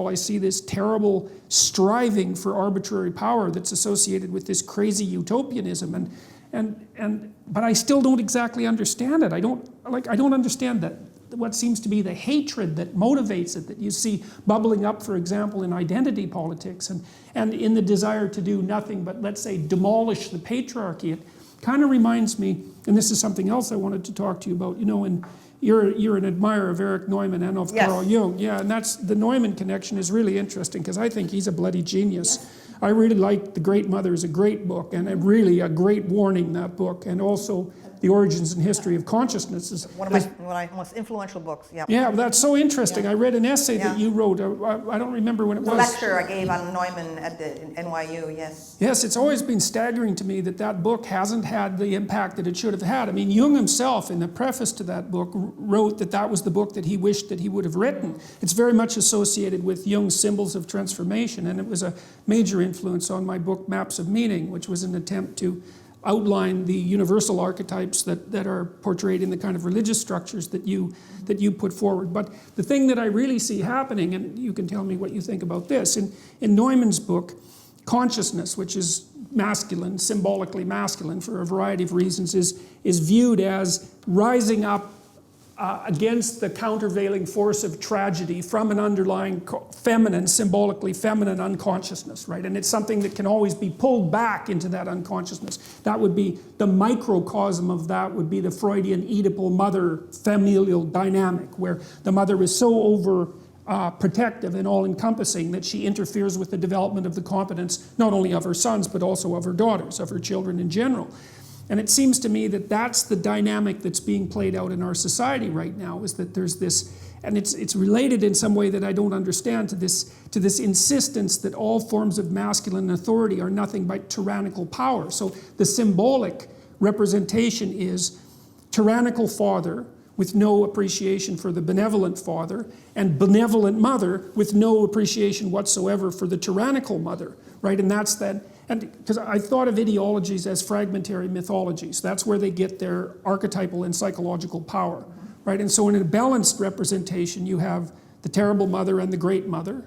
I see this terrible striving for arbitrary power that's associated with this crazy utopianism, but I still don't exactly understand it. I don't understand that what seems to be the hatred that motivates it, that you see bubbling up, for example, in identity politics and in the desire to do nothing but, let's say, demolish the patriarchy. It kind of reminds me, and this is something else I wanted to talk to you about, and you're an admirer of Erich Neumann and of Carl Jung. Yeah, and that's the Neumann connection is really interesting because I think he's a bloody genius. Yes. I really like The Great Mother is a great book, and really a great warning, that book, and also The Origins and History of Consciousness is one of my most influential books. Yeah. Yeah, that's so interesting. Yeah. I read an essay that you wrote. I don't remember when it was. A lecture I gave on Neumann at the NYU. Yes. Yes, it's always been staggering to me that book hasn't had the impact that it should have had. I mean, Jung himself, in the preface to that book, wrote that was the book that he wished that he would have written. It's very much associated with Jung's Symbols of Transformation, and it was a major influence on my book Maps of Meaning, which was an attempt to outline the universal archetypes that are portrayed in the kind of religious structures that you put forward. But the thing that I really see happening, and you can tell me what you think about this, in Neumann's book, consciousness, which is masculine, symbolically masculine for a variety of reasons, is viewed as rising up against the countervailing force of tragedy from an underlying feminine, symbolically feminine unconsciousness, right? And it's something that can always be pulled back into that unconsciousness. That would be, the microcosm of that would be the Freudian Oedipal mother familial dynamic, where the mother is so over protective and all-encompassing that she interferes with the development of the competence, not only of her sons, but also of her daughters, of her children in general. And it seems to me that that's the dynamic that's being played out in our society right now, is that there's this, and it's related in some way that I don't understand, to this insistence that all forms of masculine authority are nothing but tyrannical power. So the symbolic representation is tyrannical father with no appreciation for the benevolent father, and benevolent mother with no appreciation whatsoever for the tyrannical mother, right? And that's that. And because I thought of ideologies as fragmentary mythologies. That's where they get their archetypal and psychological power, right? And so in a balanced representation, you have the terrible mother and the great mother,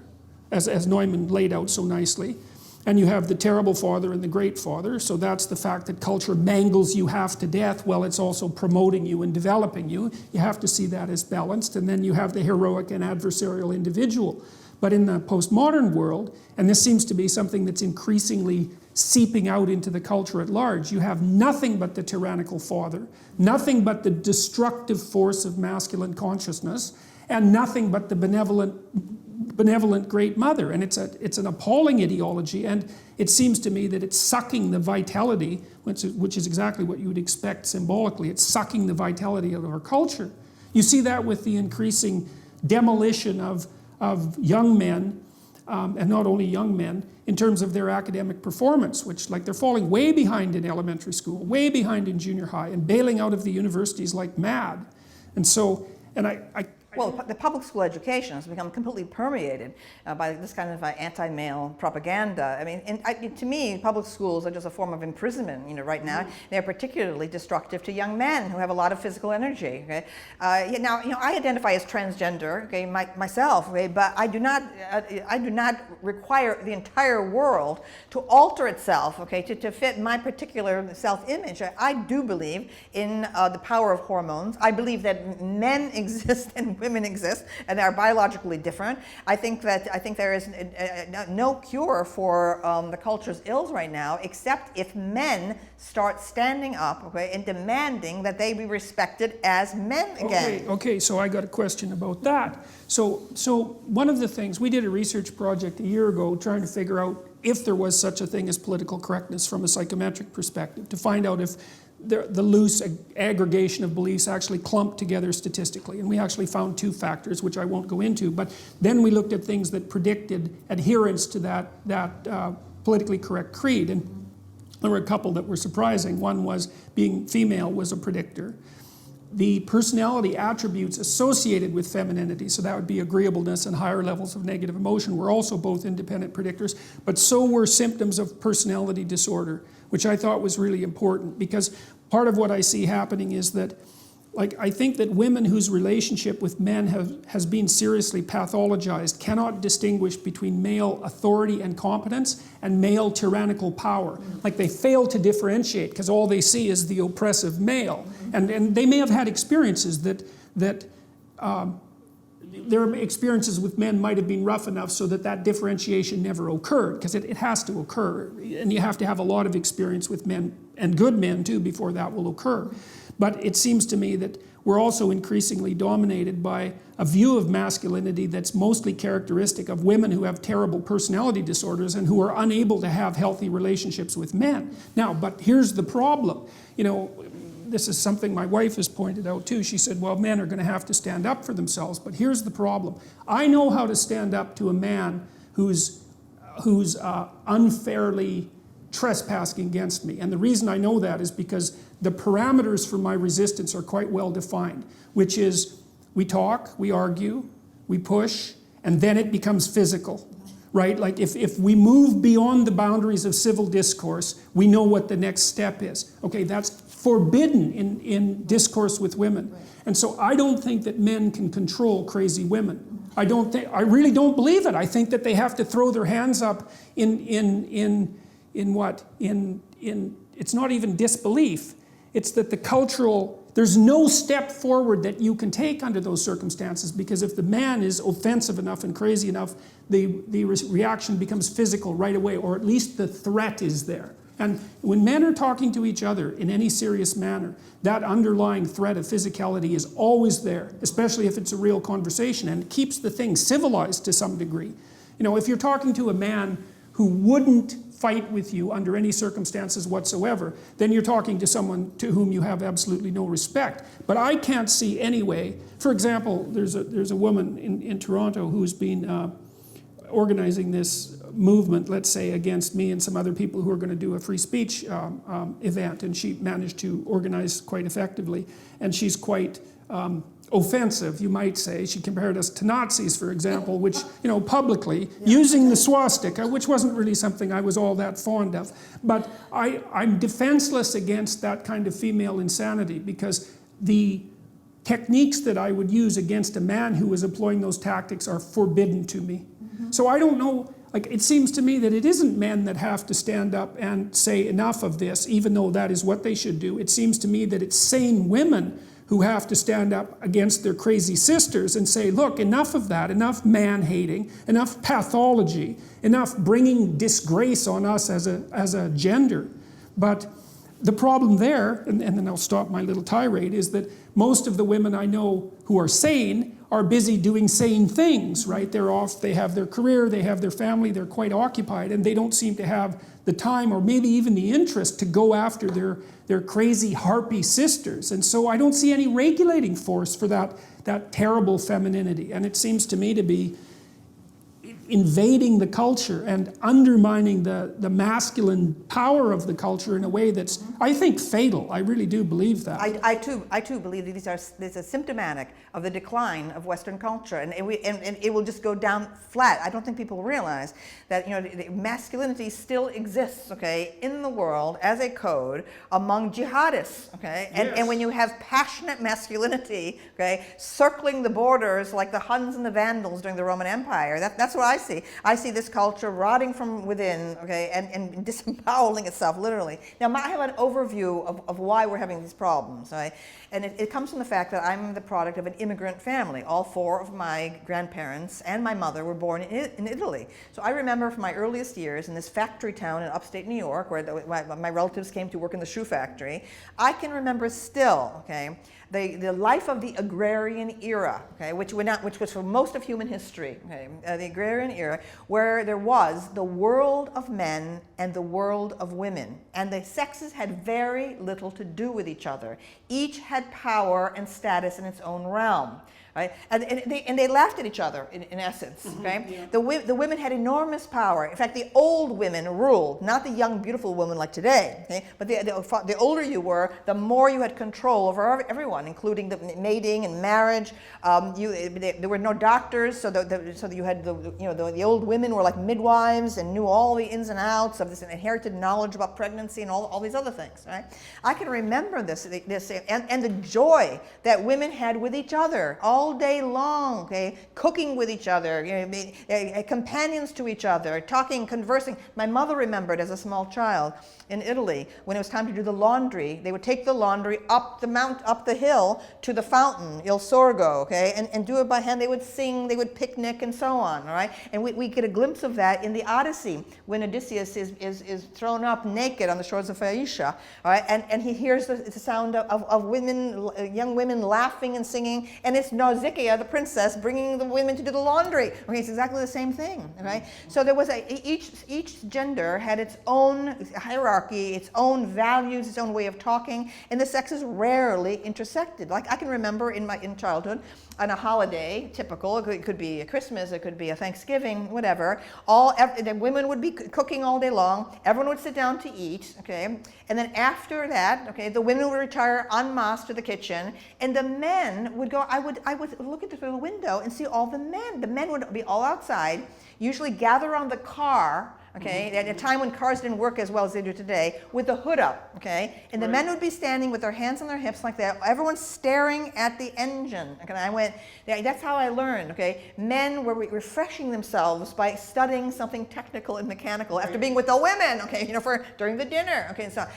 as Neumann laid out so nicely. And you have the terrible father and the great father. So that's the fact that culture mangles you half to death while it's also promoting you and developing you. You have to see that as balanced. And then you have the heroic and adversarial individual. But in the postmodern world, and this seems to be something that's increasingly seeping out into the culture at large, you have nothing but the tyrannical father, nothing but the destructive force of masculine consciousness, and nothing but the benevolent great mother. And it's an appalling ideology, and it seems to me that it's sucking the vitality, which is exactly what you would expect symbolically. It's sucking the vitality out of our culture. You see that with the increasing demolition of young men, and not only young men, in terms of their academic performance, which, like, they're falling way behind in elementary school, way behind in junior high, and bailing out of the universities like mad. And so, well, the public school education has become completely permeated by this kind of anti-male propaganda. I mean, to me, public schools are just a form of imprisonment. Right now they're particularly destructive to young men who have a lot of physical energy. Okay, now I identify as transgender. Okay, myself. Okay, but I do not require the entire world to alter itself. Okay, to fit my particular self-image. I do believe in the power of hormones. I believe that men exist and women exist and are biologically different. I think there is no cure for the culture's ills right now, except if men start standing up, okay, and demanding that they be respected as men again. Okay, so I got a question about that. So one of the things, we did a research project a year ago trying to figure out if there was such a thing as political correctness from a psychometric perspective, to find out if the loose aggregation of beliefs actually clumped together statistically. And we actually found two factors, which I won't go into, but then we looked at things that predicted adherence to that politically correct creed. And there were a couple that were surprising. One was being female was a predictor. The personality attributes associated with femininity, so that would be agreeableness and higher levels of negative emotion, were also both independent predictors, but so were symptoms of personality disorder, which I thought was really important, because part of what I see happening is that like, I think that women whose relationship with men has been seriously pathologized cannot distinguish between male authority and competence and male tyrannical power. Like, they fail to differentiate because all they see is the oppressive male. And they may have had experiences that their experiences with men might have been rough enough so that differentiation never occurred, because it has to occur. And you have to have a lot of experience with men, and good men too, before that will occur. But it seems to me that we're also increasingly dominated by a view of masculinity that's mostly characteristic of women who have terrible personality disorders and who are unable to have healthy relationships with men. Now, but here's the problem. You know, this is something my wife has pointed out too. She said, well, men are going to have to stand up for themselves, but here's the problem. I know how to stand up to a man who's unfairly trespassing against me. And the reason I know that is because the parameters for my resistance are quite well defined, which is we talk, we argue, we push, and then it becomes physical, right? Like if we move beyond the boundaries of civil discourse, we know what the next step is. Okay, that's forbidden in discourse with women. And so I don't think that men can control crazy women. I really don't believe it. I think that they have to throw their hands up in it's not even disbelief. It's that there's no step forward that you can take under those circumstances, because if the man is offensive enough and crazy enough, the reaction becomes physical right away, or at least the threat is there. And when men are talking to each other in any serious manner, that underlying threat of physicality is always there, especially if it's a real conversation, and it keeps the thing civilized to some degree. You know, if you're talking to a man who wouldn't fight with you under any circumstances whatsoever, then you're talking to someone to whom you have absolutely no respect. But I can't see any way. For example, there's a woman in Toronto who's been organizing this movement, let's say, against me and some other people who are going to do a free speech event, and she managed to organize quite effectively. And she's quite offensive, you might say. She compared us to Nazis, for example, which, you know, publicly, using the swastika, which wasn't really something I was all that fond of. But I'm defenseless against that kind of female insanity, because the techniques that I would use against a man who was employing those tactics are forbidden to me. So I don't know, like, it seems to me that it isn't men that have to stand up and say enough of this, even though that is what they should do. It seems to me that it's sane women who have to stand up against their crazy sisters and say, look, enough of that, enough man-hating, enough pathology, enough bringing disgrace on us as a gender. But the problem there, and then I'll stop my little tirade, is that most of the women I know who are sane are busy doing sane things, right? They're off, they have their career, they have their family, they're quite occupied, and they don't seem to have the time or maybe even the interest to go after their crazy harpy sisters. And so I don't see any regulating force for that terrible femininity. And it seems to me to be invading the culture and undermining the masculine power of the culture in a way that's, I think, fatal. I really do believe that. I too believe that this is symptomatic of the decline of Western culture, and it will just go down flat. I don't think people realize that, you know, masculinity still exists, okay, in the world as a code among jihadists, okay, and when you have passionate masculinity, okay, circling the borders like the Huns and the Vandals during the Roman Empire, that's what I see. I see this culture rotting from within, okay, and disemboweling itself, literally. Now, I have an overview of why we're having these problems, right? And it comes from the fact that I'm the product of an immigrant family. All four of my grandparents and my mother were born in Italy. So I remember from my earliest years in this factory town in upstate New York, where my relatives came to work in the shoe factory. I can remember still, okay, the life of the agrarian era, okay, which was for most of human history, okay, the agrarian era, where there was the world of men and the world of women, and the sexes had very little to do with each other. Each had power and status in its own realm. right? And they laughed at each other in essence, okay? yeah. The women had enormous power. In fact, the old women ruled, not the young, beautiful women like today, okay? But the older you were, the more you had control over everyone, including the mating and marriage. There were no doctors, so you had the old women were like midwives and knew all the ins and outs of this inherited knowledge about pregnancy and all these other things, right? I can remember this and the joy that women had with each other all day long, okay? Cooking with each other, companions to each other, talking, conversing. My mother remembered as a small child in Italy, when it was time to do the laundry, they would take the laundry up the hill to the fountain, Il Sorgo, okay, and do it by hand. They would sing, they would picnic, and so on, all right? And we get a glimpse of that in the Odyssey, when Odysseus is thrown up naked on the shores of Phaeacia, all right? And he hears the sound of women, young women laughing and singing, and it's Nausicaa, the princess, bringing the women to do the laundry. Okay, it's exactly the same thing, right? So there was each gender had its own hierarchy, its own values, its own way of talking, and the sexes rarely intersected. Like I can remember in childhood, on a holiday, typical, it could be a Christmas, it could be a Thanksgiving, whatever, the women would be cooking all day long, everyone would sit down to eat, okay, and then after that, okay, the women would retire en masse to the kitchen, and the men would go, I would look through the window and see all the men would be all outside, usually gather around the car, okay, at a time when cars didn't work as well as they do today, with the hood up, okay, and the men would be standing with their hands on their hips like that, everyone's staring at the engine, okay, and I went, that's how I learned, okay, men were refreshing themselves by studying something technical and mechanical after being with the women, okay, during the dinner, okay, and so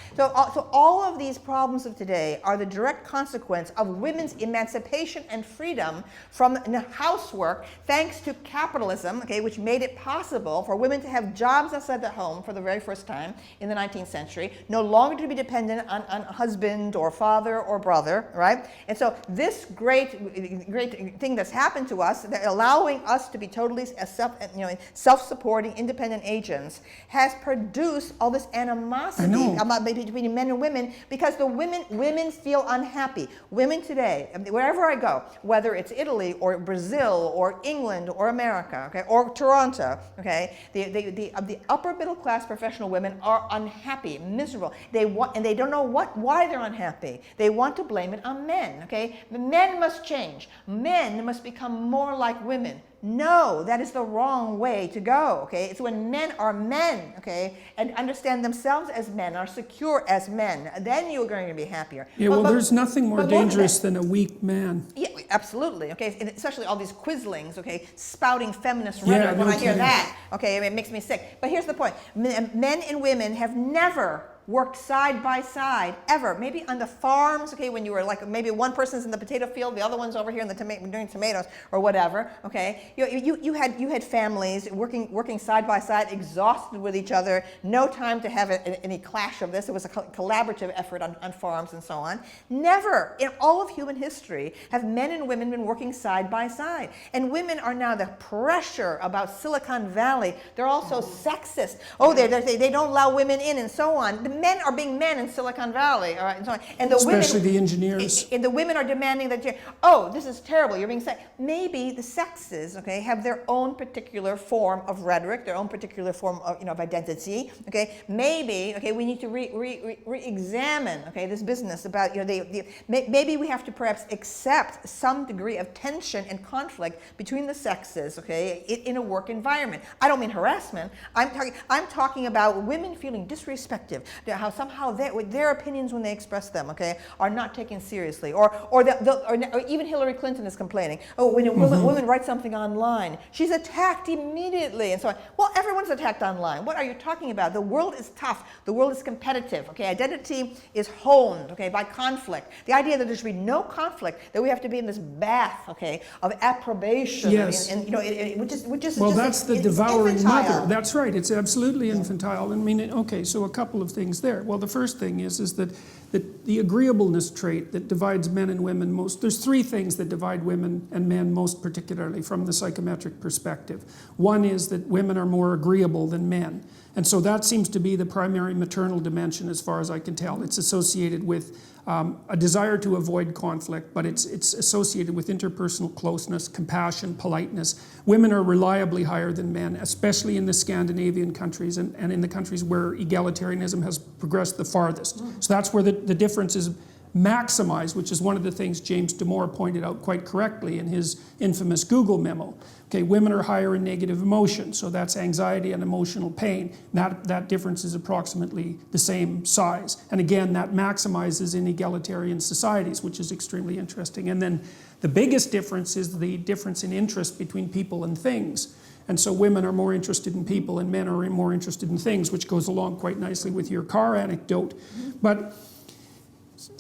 all of these problems of today are the direct consequence of women's emancipation and freedom from housework, thanks to capitalism, okay, which made it possible for women to have jobs outside the home for the very first time in the 19th century, no longer to be dependent on husband or father or brother, right? And so this great thing that's happened to us, that allowing us to be totally self-supporting, independent agents, has produced all this animosity between men and women, because the women feel unhappy. Women today, wherever I go, whether it's Italy or Brazil or England or America, okay, or Toronto, okay, the upper middle class professional women are unhappy, miserable. And they don't know why they're unhappy. They want to blame it on men, okay? The men must change. Men must become more like women. No, that is the wrong way to go, okay? It's when men are men, okay, and understand themselves as men, are secure as men, then you're going to be happier. Yeah, well, there's nothing more dangerous than a weak man. Yeah, absolutely, okay, and especially all these quislings, okay, spouting feminist rhetoric. When I hear that, okay, it makes me sick. But here's the point. Men and women have never worked side by side, ever. Maybe on the farms, okay, when you were like, maybe one person's in the potato field, the other one's over here in the doing tomatoes or whatever, okay. You had families working side by side, exhausted with each other, no time to have any clash of this. It was a collaborative effort on farms and so on. Never in all of human history have men and women been working side by side. And women are now the pressure about Silicon Valley. They're also sexist. Oh, they don't allow women in and so on. The men are being men in Silicon Valley, all right, and so on. And the especially women, the engineers. And the women are demanding that, this is terrible, you're being sexist. Maybe the sexes, okay, have their own particular form of rhetoric, their own particular form of identity, okay. Maybe, okay, we need to re-examine, okay, this business about, maybe we have to perhaps accept some degree of tension and conflict between the sexes, okay, in a work environment. I don't mean harassment. I'm talking about women feeling disrespected, how somehow their opinions when they express them, okay, are not taken seriously, or even Hillary Clinton is complaining. Oh, when a woman writes something online, she's attacked immediately, and so on. Well, everyone's attacked online. What are you talking about? The world is tough. The world is competitive. Okay, identity is honed, okay, by conflict. The idea that there should be no conflict, that we have to be in this bath, okay, of approbation, yes, which is well, just that's the devouring infantile. mother. That's right. It's absolutely infantile. I mean, okay, so a couple of things there. Well, the first thing is that the agreeableness trait that divides men and women most. There's three things that divide women and men most particularly from the psychometric perspective. One is that women are more agreeable than men. And so that seems to be the primary maternal dimension as far as I can tell. It's associated with a desire to avoid conflict, but it's associated with interpersonal closeness, compassion, politeness. Women are reliably higher than men, especially in the Scandinavian countries and in the countries where egalitarianism has progressed the farthest. So that's where the difference is maximized, which is one of the things James Damore pointed out quite correctly in his infamous Google memo. Okay, women are higher in negative emotion, so that's anxiety and emotional pain. That difference is approximately the same size. And again, that maximizes in egalitarian societies, which is extremely interesting. And then the biggest difference is the difference in interest between people and things. And so women are more interested in people and men are more interested in things, which goes along quite nicely with your car anecdote. But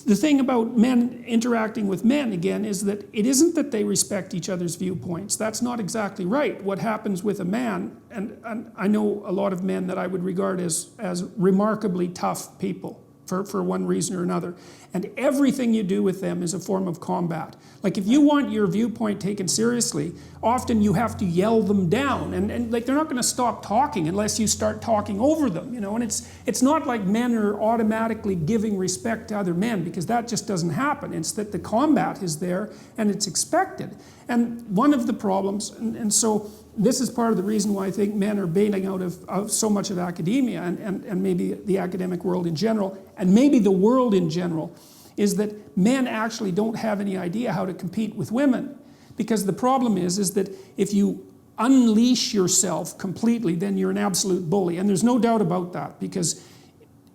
the thing about men interacting with men, again, is that it isn't that they respect each other's viewpoints. That's not exactly right. What happens with a man, and I know a lot of men that I would regard as remarkably tough people for one reason or another. And everything you do with them is a form of combat. Like if you want your viewpoint taken seriously, often you have to yell them down. And like they're not going to stop talking unless you start talking over them, you know. And it's not like men are automatically giving respect to other men, because that just doesn't happen. It's that the combat is there and it's expected. And one of the problems, and so this is part of the reason why I think men are bailing out of so much of academia and maybe the academic world in general, and maybe the world in general, is that men actually don't have any idea how to compete with women. Because the problem is that if you unleash yourself completely, then you're an absolute bully. And there's no doubt about that, because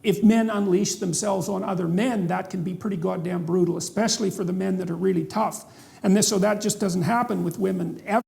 if men unleash themselves on other men, that can be pretty goddamn brutal, especially for the men that are really tough. And so that just doesn't happen with women ever.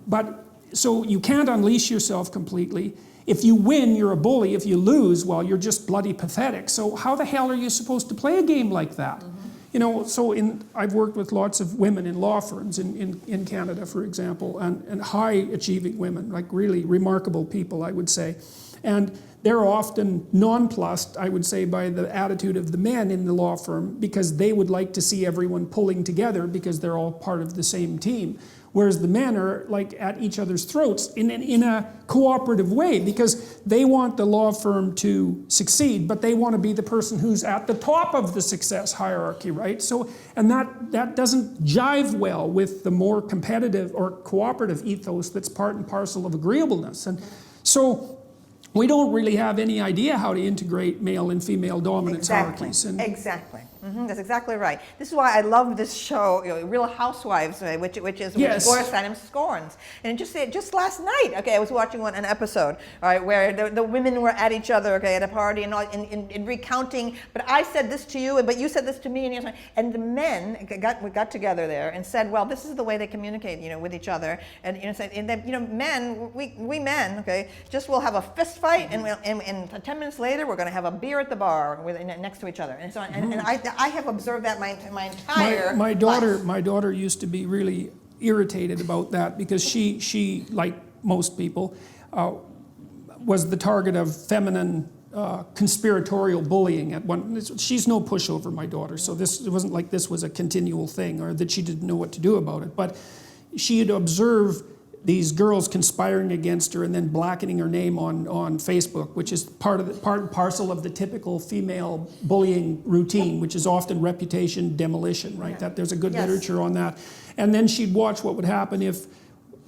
But so you can't unleash yourself completely. If you win, you're a bully. If you lose, well, you're just bloody pathetic. So how the hell are you supposed to play a game like that? Mm-hmm. You know, so I've worked with lots of women in law firms in Canada, for example, and high achieving women, like really remarkable people, I would say. And they're often nonplussed, I would say, by the attitude of the men in the law firm, because they would like to see everyone pulling together because they're all part of the same team. Whereas the men are like at each other's throats in a cooperative way, because they want the law firm to succeed, but they want to be the person who's at the top of the success hierarchy, right? So, and that doesn't jive well with the more competitive or cooperative ethos that's part and parcel of agreeableness. And so we don't really have any idea how to integrate male and female dominance hierarchies. Exactly. Mm-hmm. That's exactly right. This is why I love this show, Real Housewives, which is yes. Gloria Steinem scorns. And just last night, okay, I was watching an episode, all right, where the women were at each other, okay, at a party and all, in recounting. But I said this to you, but you said this to me, and the men got together there and said, well, this is the way they communicate, with each other, and men, we men, okay, just will have a fist fight, and 10 minutes later we're going to have a beer at the bar next to each other, and so on. And I have observed that my entire my daughter used to be really irritated about that, because she like most people was the target of feminine conspiratorial bullying at one. She's no pushover, my daughter, so it wasn't like this was a continual thing or that she didn't know what to do about it, but she had observed these girls conspiring against her and then blackening her name on Facebook, which is part and parcel of the typical female bullying routine, which is often reputation demolition, right? That there's a good literature on that. And then she'd watch what would happen if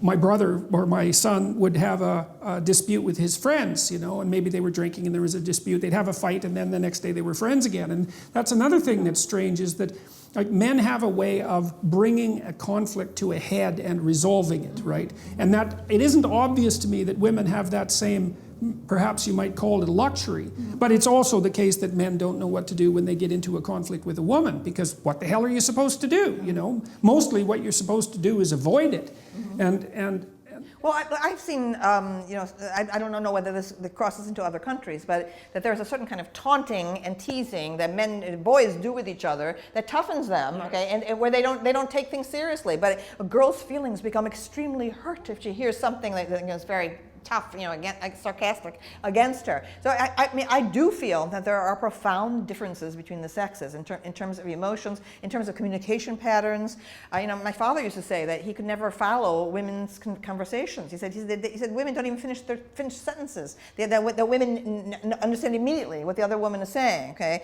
my brother or my son would have a dispute with his friends, and maybe they were drinking and there was a dispute. They'd have a fight and then the next day they were friends again. And that's another thing that's strange, is that like men have a way of bringing a conflict to a head and resolving it, right? And that it isn't obvious to me that women have that same, perhaps you might call it a luxury, but it's also the case that men don't know what to do when they get into a conflict with a woman, because what the hell are you supposed to do, Mostly what you're supposed to do is avoid it. Well, I've seen, I don't know whether this crosses into other countries, but that there's a certain kind of taunting and teasing that boys do with each other that toughens them, okay, and where they don't take things seriously. But a girl's feelings become extremely hurt if she hears something that is very tough, sarcastic against her. So I mean, I do feel that there are profound differences between the sexes in terms of emotions, in terms of communication patterns. My father used to say that he could never follow women's conversations. He said women don't even finish sentences. That women understand immediately what the other woman is saying. Okay,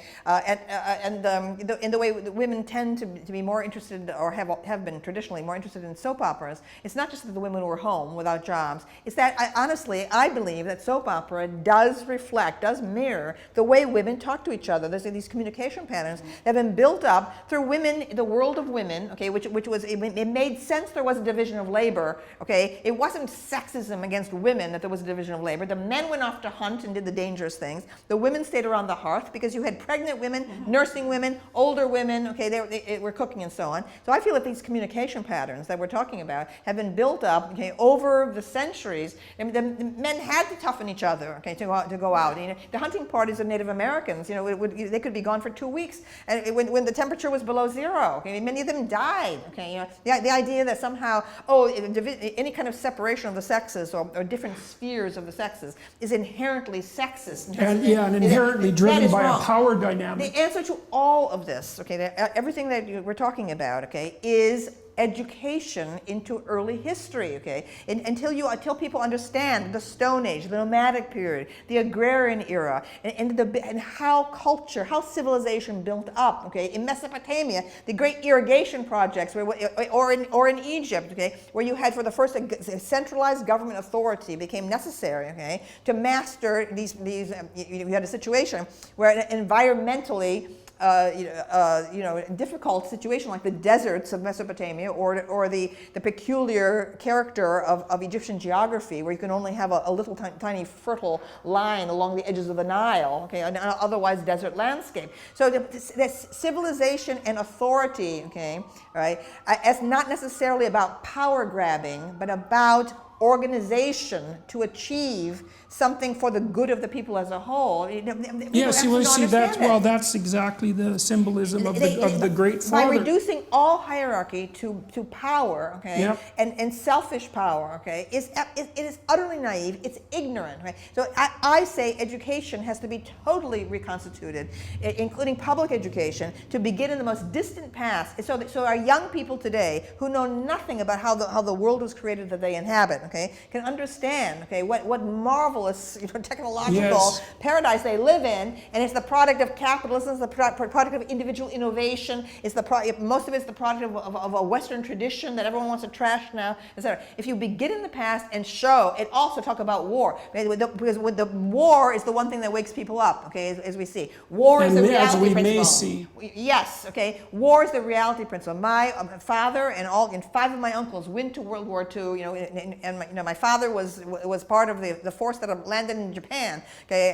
in the way that women tend to be more interested, or have been traditionally more interested in soap operas, it's not just that the women were home without jobs. It's that I believe that soap opera does mirror the way women talk to each other. There's these communication patterns that have been built up through women, the world of women. Okay, which was it made sense there was a division of labor. Okay, it wasn't sexism against women that there was a division of labor. The men went off to hunt and did the dangerous things. The women stayed around the hearth because you had pregnant women, nursing women, older women. Okay, they were cooking and so on. So I feel that these communication patterns that we're talking about have been built up, okay, over the centuries. And the men had to toughen each other, okay, to go out. The hunting parties of Native Americans, they could be gone for 2 weeks, and when the temperature was below zero. Okay, many of them died. Okay, the idea that somehow any kind of separation of the sexes or different spheres of the sexes is inherently sexist. And inherently driven by a power dynamic. The answer to all of this, okay, everything that we're talking about, okay, is education into early history, okay? Until people understand the Stone Age, the nomadic period, the agrarian era, and how civilization built up, okay? In Mesopotamia, the great irrigation projects, or in Egypt, okay, where you had for the first centralized government authority became necessary, okay, to master these. You had a situation where environmentally difficult situation like the deserts of Mesopotamia or the peculiar character of Egyptian geography, where you can only have a little tiny fertile line along the edges of the Nile, okay, an otherwise desert landscape. So the civilization and authority, okay, right, it's not necessarily about power grabbing, but about organization to achieve something for the good of the people as a whole. Yes, you see that. Well, that's exactly the symbolism of the Great Father. By reducing all hierarchy to power, okay, yep, and selfish power, okay, it is utterly naive. It's ignorant. Right? So I say education has to be totally reconstituted, including public education, to begin in the most distant past. So our young people today, who know nothing about how the world was created that they inhabit, okay, can understand, okay, what marvelous, technological paradise they live in, and it's the product of capitalism, it's the product of individual innovation, most of it's the product of a Western tradition that everyone wants to trash now, etc. If you begin in the past and show, and also talk about war, because the war is the one thing that wakes people up, okay, as we see. War is the reality principle. As we may see. Yes, okay, war is the reality principle. My father and 5 of my uncles went to World War II, and my father was part of the force that landed in Japan. Okay,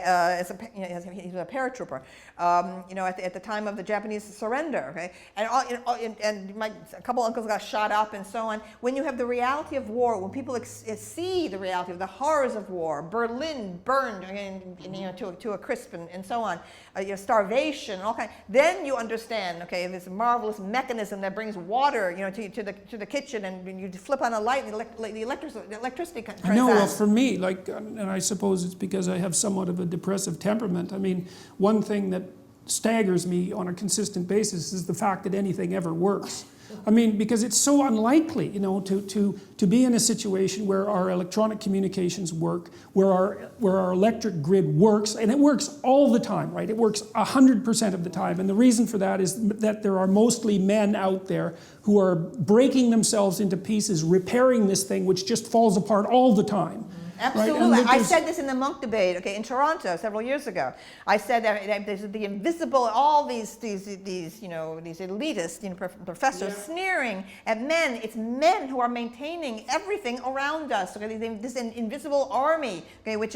he was a paratrooper. At the time of the Japanese surrender. Okay, and a couple uncles got shot up and so on. When you have the reality of war, when people see the reality of the horrors of war, Berlin burned to a crisp and so on, starvation, all kind. Then you understand. Okay, this marvelous mechanism that brings water, to the kitchen, and you flip on a light, and the electricity turns on. I know. Well, for me, and I suppose it's because I have somewhat of a depressive temperament. I mean, one thing that staggers me on a consistent basis is the fact that anything ever works. I mean, because it's so unlikely, to be in a situation where our electronic communications work, where our electric grid works, and it works all the time, right? It works 100% of the time. And the reason for that is that there are mostly men out there who are breaking themselves into pieces, repairing this thing, which just falls apart all the time. Absolutely. Right? I said this in the Munk debate, okay, in Toronto several years ago. I said that there's the invisible, all these elitist professors sneering at men. It's men who are maintaining everything around us. Okay, this invisible army, okay, which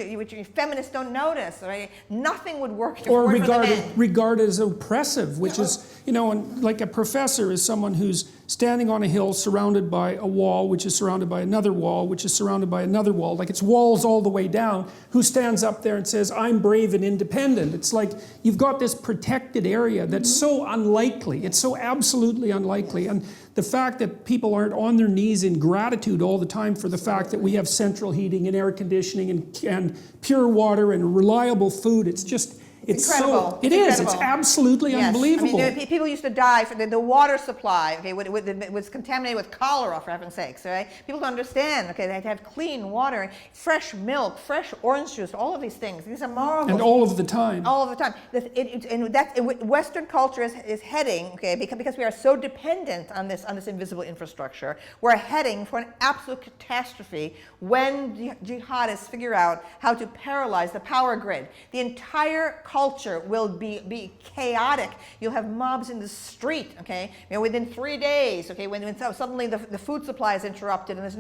feminists don't notice. Right? Nothing would work if it weren't for the men. Regarded as oppressive, which is, and like a professor is someone who's standing on a hill surrounded by a wall, which is surrounded by another wall, which is surrounded by another wall, like it's walls all the way down, who stands up there and says, I'm brave and independent. It's like you've got this protected area that's so unlikely. It's so absolutely unlikely. And the fact that people aren't on their knees in gratitude all the time for the fact that we have central heating and air conditioning and pure water and reliable food, it's just, it's incredible. It's absolutely unbelievable. I mean, people used to die for the water supply, okay, it was contaminated with cholera, for heaven's sakes, right? People don't understand, okay, they had to have clean water, fresh milk, fresh orange juice, all of these things. These are marvelous. And all of the time. All of the time. Western culture is heading, okay, because we are so dependent on this invisible infrastructure, we're heading for an absolute catastrophe when jihadists figure out how to paralyze the power grid. The entire culture will be chaotic. You'll have mobs in the street, okay, within 3 days, okay, when suddenly the food supply is interrupted and there's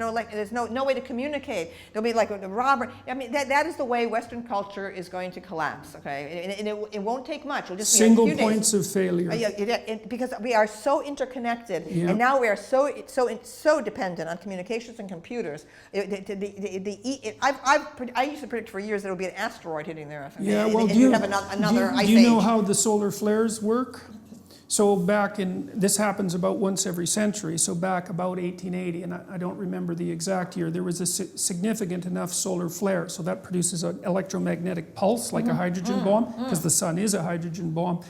no way to communicate. There'll be like a robbery. I mean, that is the way Western culture is going to collapse, okay, and it won't take much. It'll just single be a few points days. Of failure. Because we are so interconnected, and now we are so dependent on communications and computers. I used to predict for years that it would be an asteroid hitting the Earth. Yeah, well, do you have another ice age? Do you know how the solar flares work? So this happens about once every century, so back about 1880, and I don't remember the exact year, there was a significant enough solar flare, so that produces an electromagnetic pulse, like a hydrogen bomb, because the sun is a hydrogen bomb,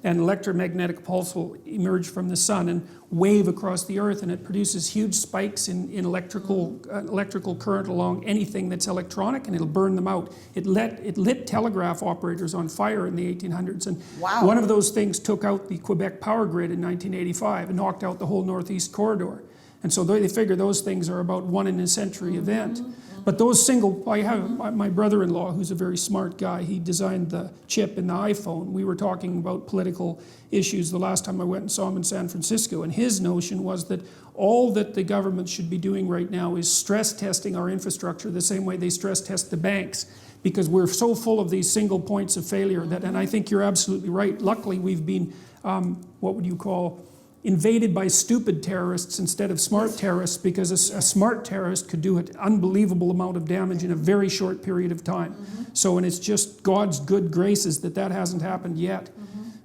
and electromagnetic pulse will emerge from the sun and wave across the earth, and it produces huge spikes in electrical current along anything that's electronic, and it'll burn them out. It lit telegraph operators on fire in the 1800s, and wow. One of those things took out the Quebec power grid in 1985 and knocked out the whole Northeast corridor. And so they figure those things are about one in a century event. But those I have my brother-in-law, who's a very smart guy, he designed the chip in the iPhone. We were talking about political issues the last time I went and saw him in San Francisco, and his notion was that all that the government should be doing right now is stress testing our infrastructure the same way they stress test the banks, because we're so full of these single points of failure that, and I think you're absolutely right, luckily we've been, what would you call, invaded by stupid terrorists instead of smart terrorists, because a smart terrorist could do an unbelievable amount of damage in a very short period of time. So, and it's just God's good graces that hasn't happened yet.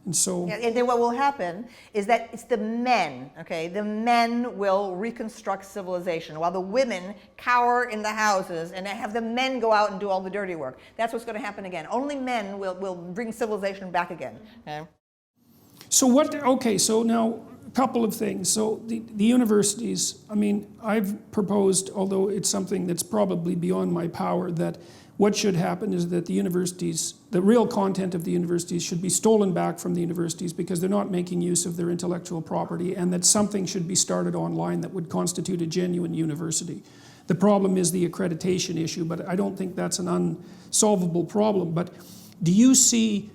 And so... Yeah, and then what will happen is that it's the men, okay? The men will reconstruct civilization while the women cower in the houses and have the men go out and do all the dirty work. That's what's going to happen again. Only men will bring civilization back again. Okay? So now a couple of things. So the universities, I mean, I've proposed, although it's something that's probably beyond my power, that what should happen is that the universities, the real content of the universities should be stolen back from the universities because they're not making use of their intellectual property, and that something should be started online that would constitute a genuine university. The problem is the accreditation issue, but I don't think that's an unsolvable problem. But do you see,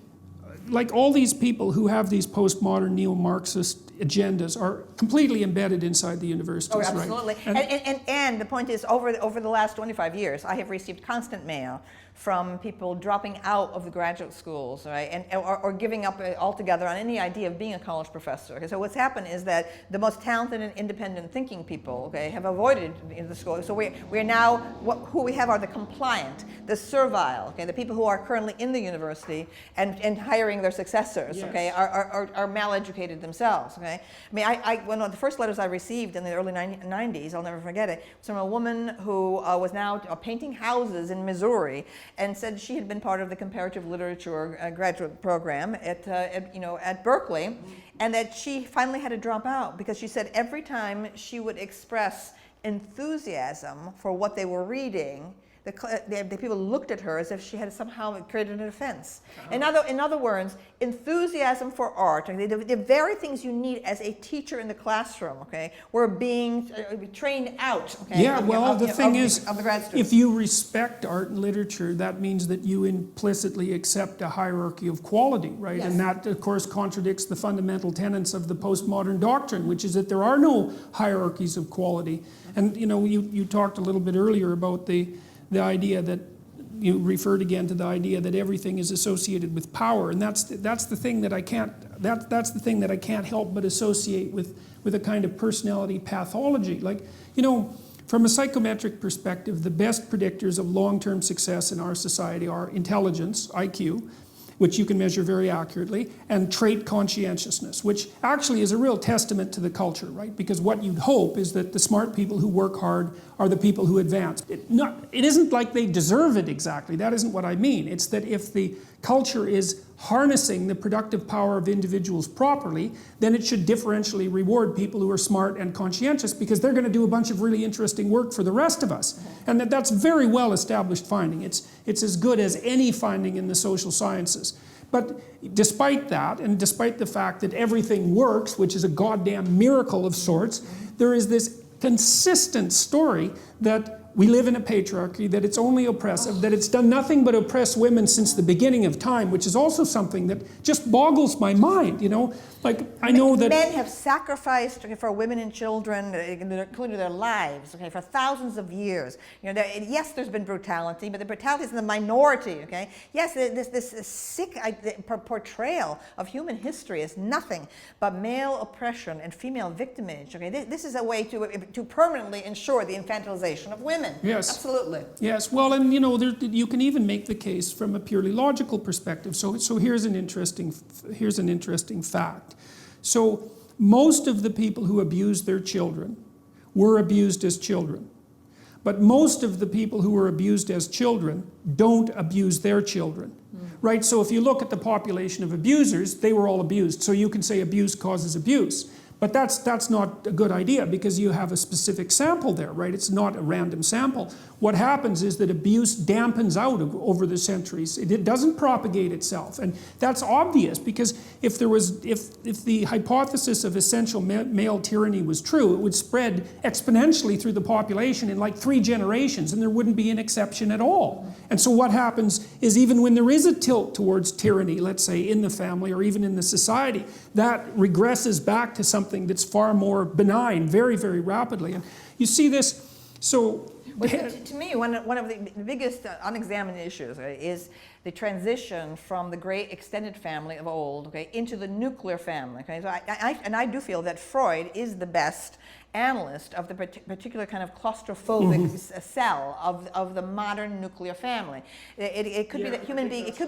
like all these people who have these postmodern neo-Marxist agendas are completely embedded inside the universities, right? Oh, absolutely. Right? And the point is, over the last 25 years, I have received constant mail from people dropping out of the graduate schools, right, or giving up altogether on any idea of being a college professor. Okay? So what's happened is that the most talented and independent thinking people, okay, have avoided the school. So we're now, who we have are the compliant, the servile, okay, the people who are currently in the university and hiring their successors, yes. Okay, are mal-educated themselves. Okay? I mean, one of the first letters I received in the early 90s, I'll never forget it, was from a woman who was now painting houses in Missouri, and said she had been part of the comparative literature graduate program at Berkeley, and that she finally had to drop out because she said every time she would express enthusiasm for what they were reading, the people looked at her as if she had somehow created an offense. In other words, enthusiasm for art, okay, the very things you need as a teacher in the classroom, okay, were being trained out. Okay, yeah, the thing is, of the grad students. If you respect art and literature, that means that you implicitly accept a hierarchy of quality, right? Yes. And that, of course, contradicts the fundamental tenets of the postmodern doctrine, which is that there are no hierarchies of quality. And you talked a little bit earlier about the idea that you referred again to the idea that everything is associated with power, and that's the thing that I can't that's the thing that I can't help but associate with a kind of personality pathology. Like, you know, from a psychometric perspective, the best predictors of long-term success in our society are intelligence, IQ, which you can measure very accurately, and trait conscientiousness, which actually is a real testament to the culture, right? Because what you'd hope is that the smart people who work hard are the people who advance. It isn't like they deserve it exactly, that isn't what I mean. It's that if the culture is harnessing the productive power of individuals properly, then it should differentially reward people who are smart and conscientious, because they're going to do a bunch of really interesting work for the rest of us. And that's very well established finding. It's as good as any finding in the social sciences. But despite that, and despite the fact that everything works, which is a goddamn miracle of sorts, there is this consistent story that we live in a patriarchy, that it's only oppressive, that it's done nothing but oppress women since the beginning of time, which is also something that just boggles my mind, you know? Like, I know that men have sacrificed for women and children, including their lives, okay, for thousands of years. You know, yes, there's been brutality, but the brutality is in the minority, okay? Yes, this sick portrayal of human history is nothing but male oppression and female victimage, okay? This is a way to permanently ensure the infantilization of women. Yes. Absolutely. Yes, well, and you know, you can even make the case from a purely logical perspective. So here's an interesting fact. So most of the people who abused their children were abused as children. But most of the people who were abused as children don't abuse their children. Right? So if you look at the population of abusers, they were all abused. So you can say abuse causes abuse. But that's not a good idea, because you have a specific sample there, right? It's not a random sample. What happens is that abuse dampens out over the centuries. It doesn't propagate itself. And that's obvious, because if the hypothesis of essential male tyranny was true, it would spread exponentially through the population in like 3 generations, and there wouldn't be an exception at all. And so what happens is, even when there is a tilt towards tyranny, let's say in the family or even in the society, that regresses back to something that's far more benign very, very rapidly. And you see this, so... Well, to me, one of the biggest unexamined issues, right, is the transition from the great extended family of old, okay, into the nuclear family. Okay? So I do feel that Freud is the best analyst of the particular kind of claustrophobic cell of the modern nuclear family. It could be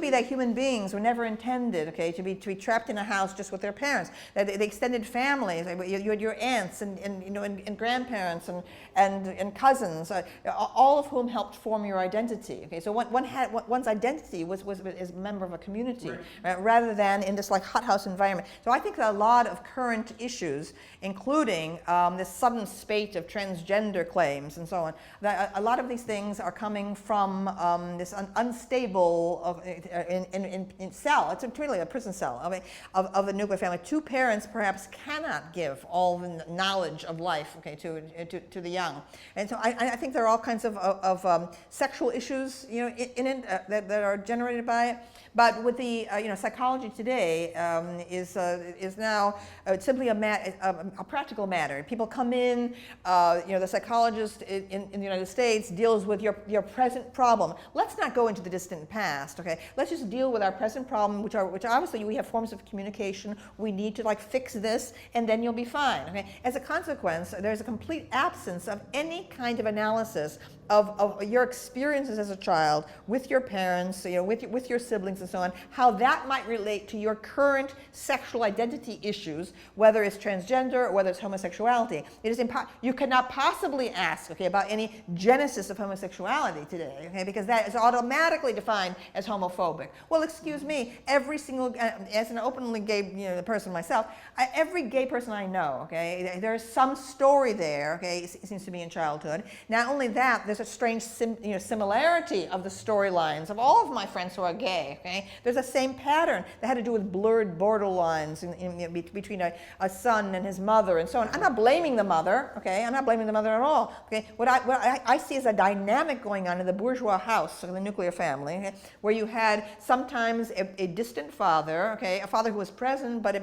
that human beings were never intended, okay, to be trapped in a house just with their parents. That the extended families, your aunts and grandparents and cousins, all of whom helped form your identity. Okay, so one's identity was as a member of a community, right, rather than in this like hothouse environment. So I think that a lot of current issues, including this sudden spate of transgender claims and so on, that a lot of these things are coming from this unstable in cell. It's really a prison cell of the nuclear family. 2 parents perhaps cannot give all the knowledge of life, okay, to the young, and so I think there are all kinds of sexual issues, you know, in it that are generated by it. But with the psychology today is now simply a practical matter. People come in, the psychologist in the United States deals with your present problem. Let's not go into the distant past, okay? Let's just deal with our present problem, which obviously we have forms of communication. We need to like fix this, and then you'll be fine, okay? As a consequence, there's a complete absence of any kind of analysis of your experiences as a child with your parents, with your siblings and so on, how that might relate to your current sexual identity issues, whether it's transgender or whether it's homosexuality. It is you cannot possibly ask, okay, about any genesis of homosexuality today, okay, because that is automatically defined as homophobic. Well, excuse me, every single, as an openly gay person myself, every gay person I know, okay, there's some story there, okay, it seems to be in childhood. Not only that, there's a strange similarity of the storylines of all of my friends who are gay. Okay? There's a same pattern that had to do with blurred borderlines between a son and his mother and so on. I'm not blaming the mother. Okay? I'm not blaming the mother at all. Okay? What I see is a dynamic going on in the bourgeois house, the nuclear family, okay, where you had sometimes a distant father, okay, a father who was present but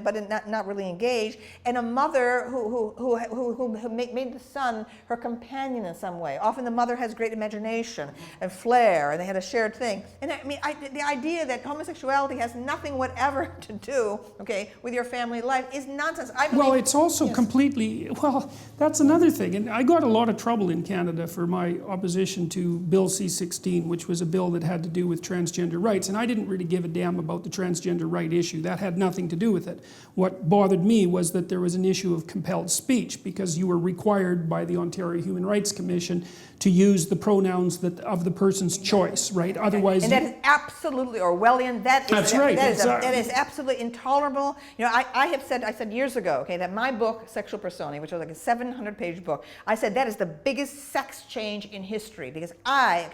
not really engaged, and a mother who made the son her companion in some way. Often the mother has has great imagination and flair, and they had a shared thing. And I mean, the idea that homosexuality has nothing whatever to do, okay, with your family life is nonsense. I believe, well, it's also completely, well, that's another thing. And I got a lot of trouble in Canada for my opposition to Bill C-16, which was a bill that had to do with transgender rights. And I didn't really give a damn about the transgender right issue. That had nothing to do with it. What bothered me was that there was an issue of compelled speech, because you were required by the Ontario Human Rights Commission to use the pronouns that of the person's choice, right? Otherwise, and that is absolutely Orwellian. That's right. That is absolutely intolerable. You know, I said years ago, okay, that my book, Sexual Personae, which was like a 700-page book, I said that is the biggest sex change in history, because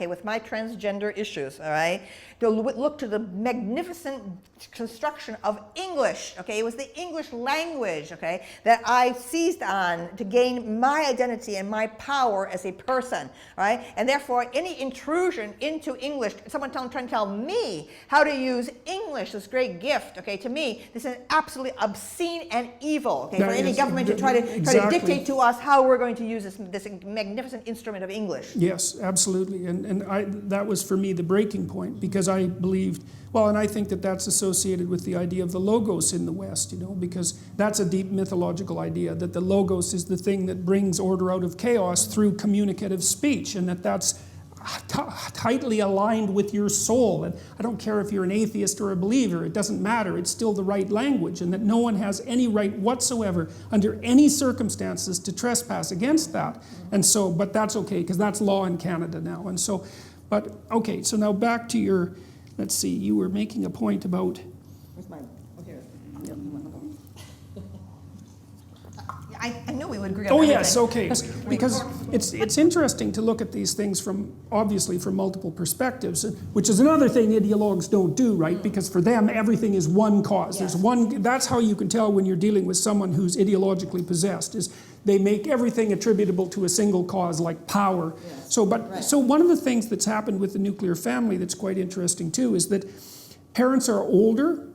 with my transgender issues, all right, to look to the magnificent construction of English, okay, it was the English language, okay, that I seized on to gain my identity and my power as a person, right, and therefore any intrusion into English, someone trying to tell me how to use English, this great gift, okay, to me, this is absolutely obscene and evil, okay, for any government to try to dictate to us how we're going to use this magnificent instrument of English. Yes, absolutely. And that was for me the breaking point, because I believed, well, and I think that that's associated with the idea of the logos in the West, you know, because that's a deep mythological idea, that the logos is the thing that brings order out of chaos through communicative speech, and that's tightly aligned with your soul. And I don't care if you're an atheist or a believer, it doesn't matter, it's still the right language, and that no one has any right whatsoever under any circumstances to trespass against that. And so, but that's okay, because that's law in Canada now. And so, but okay, so now back to your, let's see, you were making a point about... Where's my, here. Yep. I knew we would agree on everything. Yes, okay. Because it's interesting to look at these things obviously from multiple perspectives, which is another thing ideologues don't do, right? Because for them, everything is one cause. Yes. There's one, that's how you can tell when you're dealing with someone who's ideologically possessed, is they make everything attributable to a single cause, like power. Yes. So one of the things that's happened with the nuclear family that's quite interesting too is that parents are older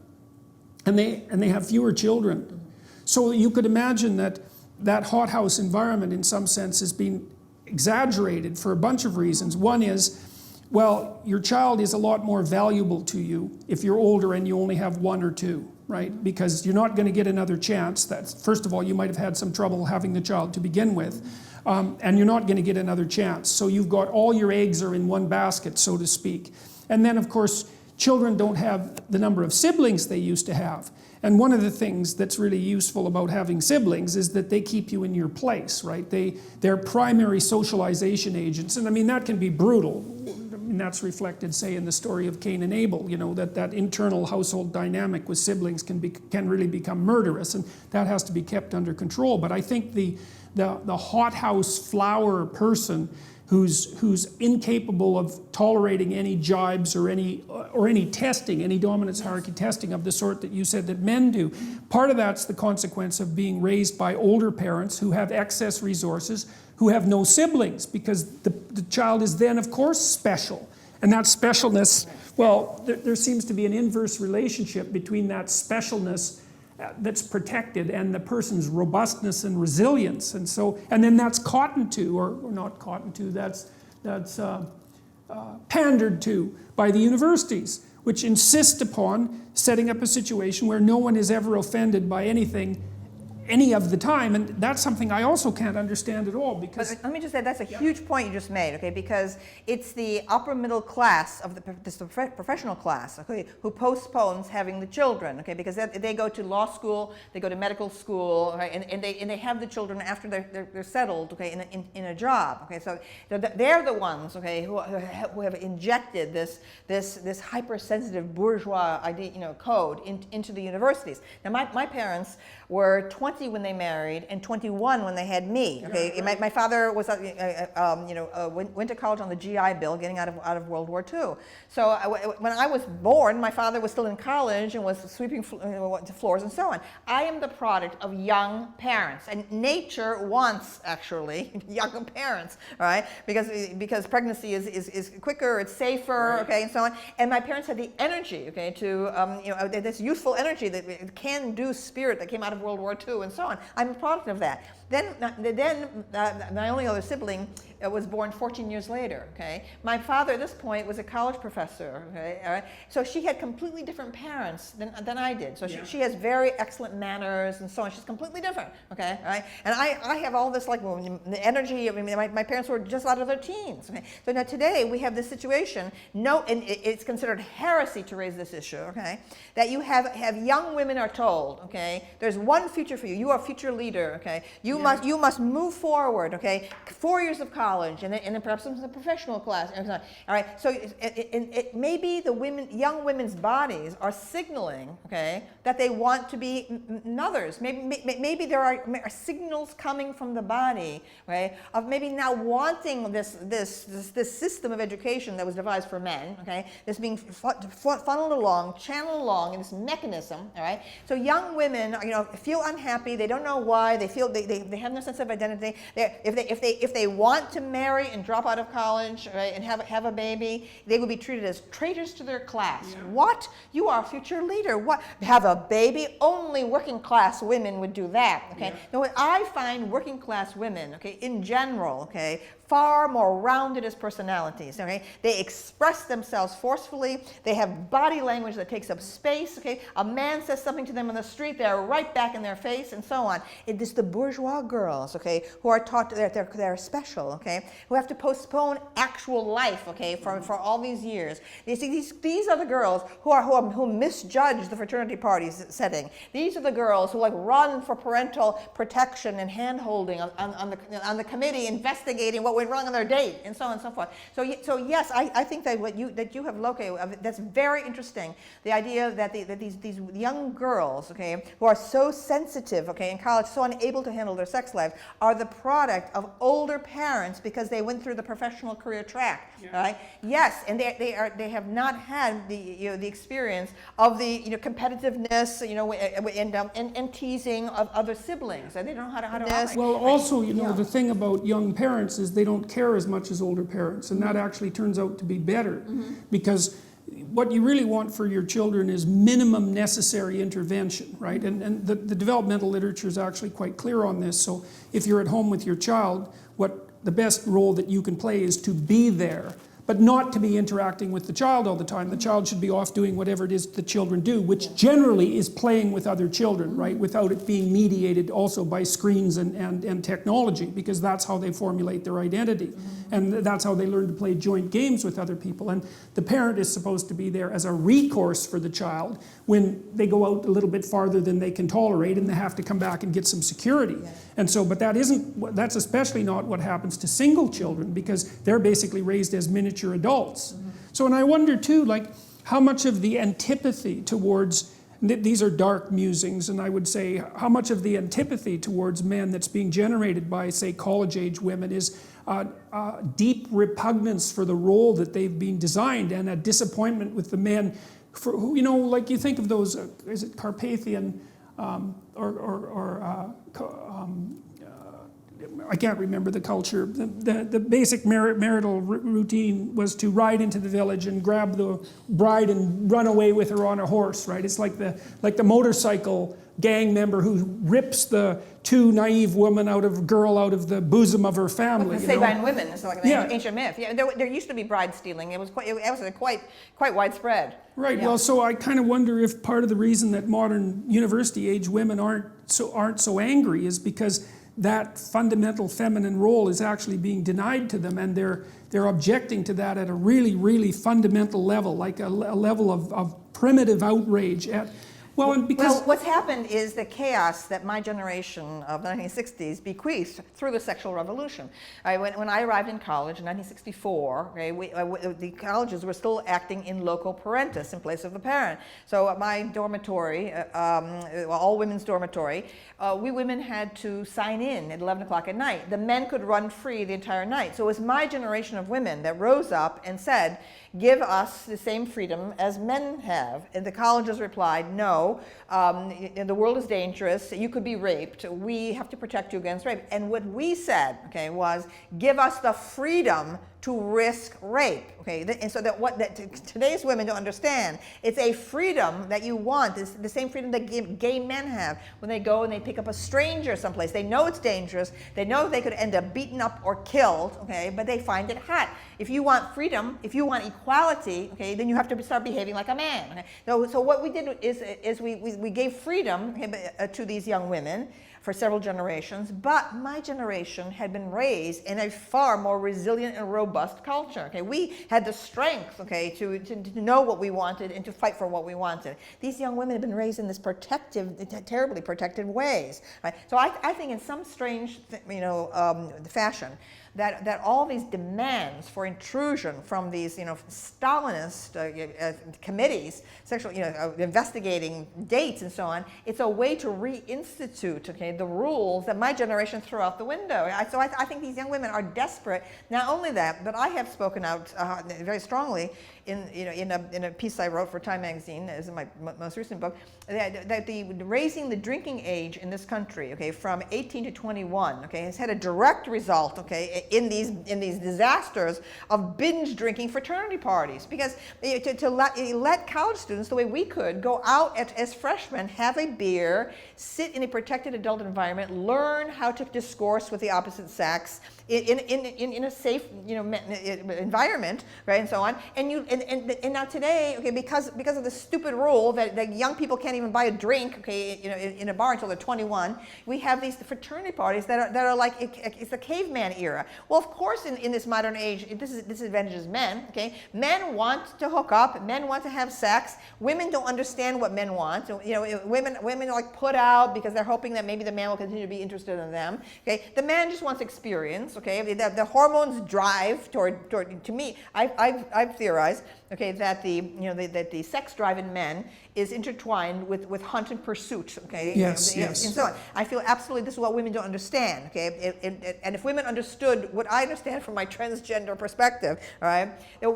and they have fewer children. So you could imagine that hothouse environment in some sense has been exaggerated for a bunch of reasons. One is, well, your child is a lot more valuable to you if you're older and you only have one or two, right? Because you're not going to get another chance. First of all, you might have had some trouble having the child to begin with, and you're not going to get another chance. So you've got all your eggs are in one basket, so to speak. And then, of course, children don't have the number of siblings they used to have. And one of the things that's really useful about having siblings is that they keep you in your place, right? They're primary socialization agents. And I mean, that can be brutal. I mean, that's reflected, say, in the story of Cain and Abel, you know, that internal household dynamic with siblings can really become murderous, and that has to be kept under control. But I think the hothouse flower person who's incapable of tolerating any jibes or any testing, any dominance hierarchy testing of the sort that you said that men do. Part of that's the consequence of being raised by older parents who have excess resources, who have no siblings, because the child is then, of course, special. And that specialness, well, there seems to be an inverse relationship between that specialness that's protected and the person's robustness and resilience, and then that's cottoned to, or not cottoned to, that's pandered to by the universities, which insist upon setting up a situation where no one is ever offended by anything any of the time, and that's something I also can't understand at all, because... But let me just say, that's a huge point you just made, okay, because it's the upper middle class of the professional class, okay, who postpones having the children, okay, because they go to law school, they go to medical school, right, and they have the children after they're settled, okay, in a job, okay, so they're the ones, okay, who have injected this hypersensitive bourgeois idea, you know, code into the universities. Now, my parents were 20 when they married and 21 when they had me. Okay, yeah, right. My father was, went to college on the GI Bill, getting out of World War II. So when I was born, my father was still in college and was sweeping floors and so on. I am the product of young parents, and nature wants actually young parents, all right? Because pregnancy is quicker, it's safer, right, okay, and so on. And my parents had the energy, okay, to this youthful energy, that can-do spirit that came out of World War II and so on. I'm a product of that. Then my only other sibling was born 14 years later, okay? My father at this point was a college professor, okay? All right? So she had completely different parents than I did. So she has very excellent manners and so on. She's completely different, okay? All right? And I have all this like the energy. I mean, my parents were just out of their teens, okay? So now today we have this situation, and it's considered heresy to raise this issue, okay? That you have young women are told, okay, there's one future for you. You are a future leader, okay? You must move forward, okay? 4 years of college, and then perhaps some professional class. All right. So it maybe the young women's bodies are signaling, okay, that they want to be mothers. Maybe there are signals coming from the body, right, of maybe now wanting this system of education that was devised for men, okay, this being funneled along, channeled along in this mechanism. All right. So young women, feel unhappy. They don't know why. They feel they have no sense of identity. If they want to marry and drop out of college, right, and have a baby, they will be treated as traitors to their class. Yeah. What? You are a future leader. What? Have a baby? Only working class women would do that. Okay. Yeah. Now, what I find working class women, okay, in general, okay, far more rounded as personalities, okay? They express themselves forcefully. They have body language that takes up space, okay? A man says something to them on the street, they're right back in their face, and so on. It is the bourgeois girls, okay, who are taught that they're special, okay? Who have to postpone actual life, okay, for all these years. These are the girls who misjudge the fraternity party setting. These are the girls who like run for parental protection and hand-holding on the committee investigating what went wrong on their date, and so on and so forth. So yes, I think that what you have located, that's very interesting. The idea that these young girls, okay, who are so sensitive, okay, in college, so unable to handle their sex lives, are the product of older parents because they went through the professional career track, right? Yes, and they have not had the experience of the competitiveness, and teasing of other siblings, and they don't know how to operate. Well, also, the thing about young parents is they don't care as much as older parents, and that actually turns out to be better, because what you really want for your children is minimum necessary intervention, right? And the developmental literature is actually quite clear on this. So if you're at home with your child, the best role that you can play is to be there, but not to be interacting with the child all the time. The child should be off doing whatever it is the children do, which generally is playing with other children, right? Without it being mediated also by screens and technology, because that's how they formulate their identity. And that's how they learn to play joint games with other people. And the parent is supposed to be there as a recourse for the child when they go out a little bit farther than they can tolerate and they have to come back and get some security. And so, but that's especially not what happens to single children, because they're basically raised as miniature adults. So, and I wonder too, like, how much of the antipathy towards, these are dark musings, and I would say how much of the antipathy towards men that's being generated by, say, college-age women is deep repugnance for the role that they've been designed, and a disappointment with the men for who, like you think of those, is it Carpathian, I can't remember the culture. The basic marital routine was to ride into the village and grab the bride and run away with her on a horse, right? It's like the motorcycle gang member who rips the too naive girl out of the bosom of her family. The Sabine women, it's like an ancient myth. Yeah, there used to be bride stealing. It was quite widespread. Right. Yeah. Well, so I kind of wonder if part of the reason that modern university-age women aren't so angry is because that fundamental feminine role is actually being denied to them, and they're objecting to that at a really, really fundamental level, like a level of primitive outrage at. Well, what's happened is the chaos that my generation of the 1960s bequeathed through the sexual revolution. When I arrived in college in 1964, the colleges were still acting in loco parentis, in place of the parent. So at my dormitory, all women's dormitory, we women had to sign in at 11 o'clock at night. The men could run free the entire night. So it was my generation of women that rose up and said, give us the same freedom as men have. And the colleges replied, no, the world is dangerous, you could be raped, we have to protect you against rape. And what we said, was, give us the freedom to risk rape. Okay, and so today's women don't understand, it's a freedom that you want. It's the same freedom that gay men have when they go and they pick up a stranger someplace. They know it's dangerous. They know they could end up beaten up or killed. Okay, but they find it hot. If you want freedom, if you want equality, okay, then you have to start behaving like a man. Okay? So what we did is we gave freedom to these young women for several generations, but my generation had been raised in a far more resilient and robust culture. Okay, we had the strength, okay, to know what we wanted and to fight for what we wanted. These young women have been raised in this protective, terribly protected ways. Right? So I think in some strange, fashion, that all these demands for intrusion from these, Stalinist committees, sexual, investigating dates and so on, it's a way to reinstitute, okay, the rules that my generation threw out the window. So I think these young women are desperate. Not only that, but I have spoken out very strongly in a piece I wrote for Time Magazine, this is my most recent book, that raising the drinking age in this country, okay, from 18 to 21, okay, has had a direct result, okay, in these disasters of binge drinking fraternity parties. Because to let college students, the way we could, go out as freshmen, have a beer, sit in a protected adult environment, learn how to discourse with the opposite sex in a safe, environment, right, and so on. And now today, okay, because of the stupid rule that young people can't even buy a drink, okay, in a bar until they're 21, we have these fraternity parties that are like it's the caveman era. Well, of course, in this modern age, this disadvantages men. Okay, men want to hook up, men want to have sex. Women don't understand what men want. So, women are like put out because they're hoping that maybe the man will continue to be interested in them. Okay, the man just wants experience. Okay, the hormones drive toward. To me, I've theorized, okay, that the sex drive in men is intertwined with hunt and pursuit. Okay. Yes. And so on. I feel absolutely this is what women don't understand. Okay, and if women understood what I understand from my transgender perspective, all right,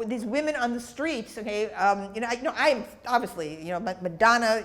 these women on the streets. Okay, I'm obviously Madonna,